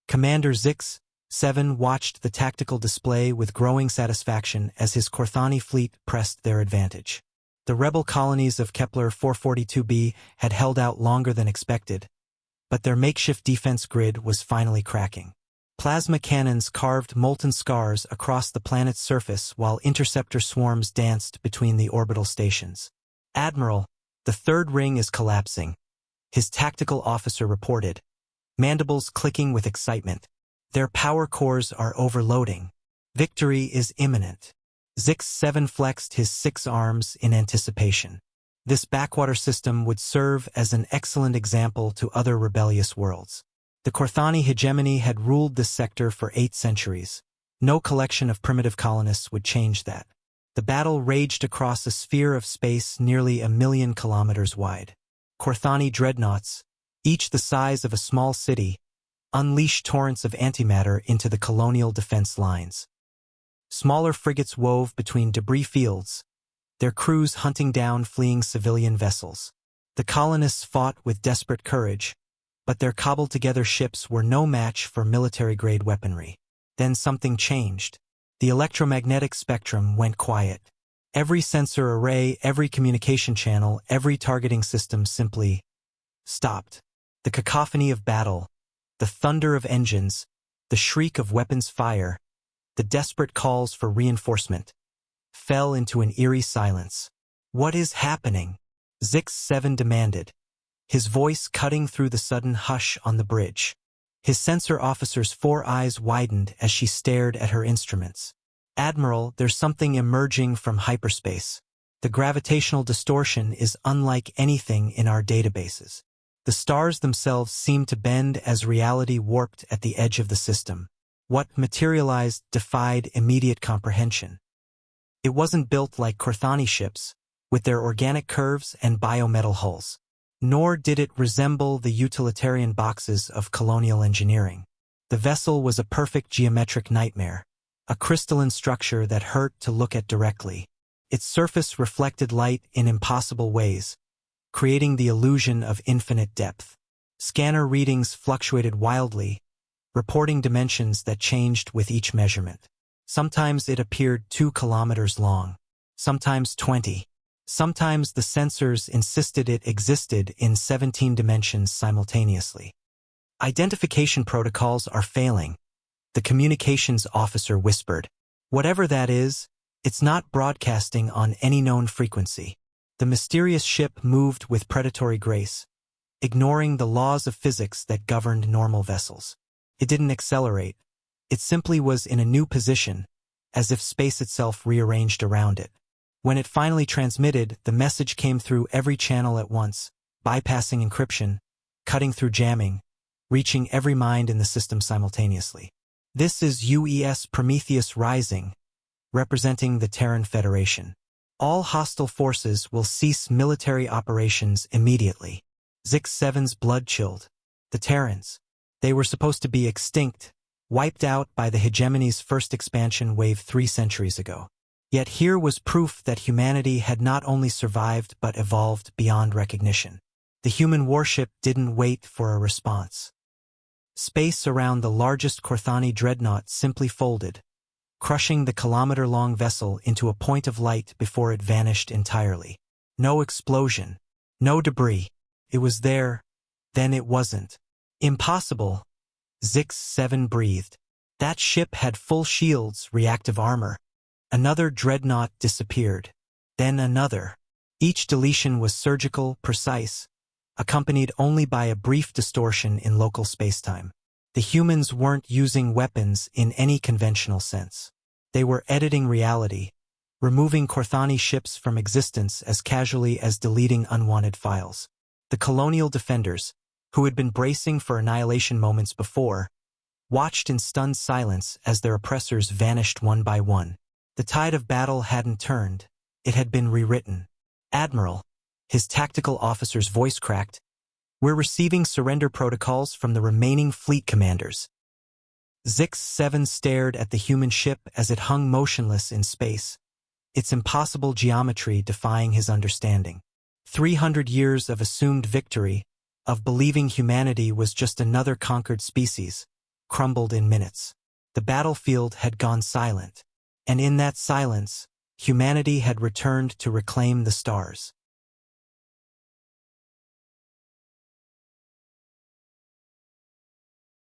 Commander Zix-7 watched the tactical display with growing satisfaction as his Corani fleet pressed their advantage. The rebel colonies of Kepler 442b had held out longer than expected, but their makeshift defense grid was finally cracking. Plasma cannons carved molten scars across the planet's surface while interceptor swarms danced between the orbital stations. "Admiral, the third ring is collapsing," his tactical officer reported, mandibles clicking with excitement. "Their power cores are overloading. Victory is imminent." Zix-7 flexed his 6 arms in anticipation. This backwater system would serve as an excellent example to other rebellious worlds. The Corani hegemony had ruled this sector for 8 centuries. No collection of primitive colonists would change that. The battle raged across a sphere of space nearly 1,000,000 kilometers wide. Corani dreadnoughts, each the size of a small city, unleashed torrents of antimatter into the colonial defense lines. Smaller frigates wove between debris fields, their crews hunting down fleeing civilian vessels. The colonists fought with desperate courage, but their cobbled-together ships were no match for military-grade weaponry. Then something changed. The electromagnetic spectrum went quiet. Every sensor array, every communication channel, every targeting system simply stopped. The cacophony of battle, the thunder of engines, the shriek of weapons fire, the desperate calls for reinforcement, fell into an eerie silence. "What is happening?" Zix-7 demanded, his voice cutting through the sudden hush on the bridge. His sensor officer's 4 eyes widened as she stared at her instruments. "Admiral, there's something emerging from hyperspace. The gravitational distortion is unlike anything in our databases. The stars themselves seem to bend as reality warped at the edge of the system. What materialized defied immediate comprehension. It wasn't built like Corani ships, with their organic curves and biometal hulls. Nor did it resemble the utilitarian boxes of colonial engineering. The vessel was a perfect geometric nightmare, a crystalline structure that hurt to look at directly. Its surface reflected light in impossible ways, creating the illusion of infinite depth. Scanner readings fluctuated wildly, reporting dimensions that changed with each measurement. Sometimes it appeared 2 kilometers long, sometimes 20. Sometimes the sensors insisted it existed in 17 dimensions simultaneously. "Identification protocols are failing," the communications officer whispered. "Whatever that is, it's not broadcasting on any known frequency." The mysterious ship moved with predatory grace, ignoring the laws of physics that governed normal vessels. It didn't accelerate. It simply was in a new position, as if space itself rearranged around it. When it finally transmitted, the message came through every channel at once, bypassing encryption, cutting through jamming, reaching every mind in the system simultaneously. "This is UES Prometheus Rising, representing the Terran Federation. All hostile forces will cease military operations immediately." Zix-7's blood chilled. The Terrans. They were supposed to be extinct, wiped out by the hegemony's first expansion wave 3 centuries ago. Yet here was proof that humanity had not only survived but evolved beyond recognition. The human warship didn't wait for a response. Space around the largest Corani dreadnought simply folded, crushing the kilometer-long vessel into a point of light before it vanished entirely. No explosion, no debris. It was there, then it wasn't. "Impossible," Zix-7 breathed. That ship had full shields, reactive armor. Another dreadnought disappeared. Then another. Each deletion was surgical, precise, accompanied only by a brief distortion in local spacetime. The humans weren't using weapons in any conventional sense. They were editing reality, removing Corani ships from existence as casually as deleting unwanted files. The colonial defenders, who had been bracing for annihilation moments before, watched in stunned silence as their oppressors vanished one by one. The tide of battle hadn't turned. It had been rewritten. "Admiral," his tactical officer's voice cracked, "we're receiving surrender protocols from the remaining fleet commanders." Zix-7 stared at the human ship as it hung motionless in space, its impossible geometry defying his understanding. 300 years of assumed victory, of believing humanity was just another conquered species, crumbled in minutes. The battlefield had gone silent, and in that silence, humanity had returned to reclaim the stars.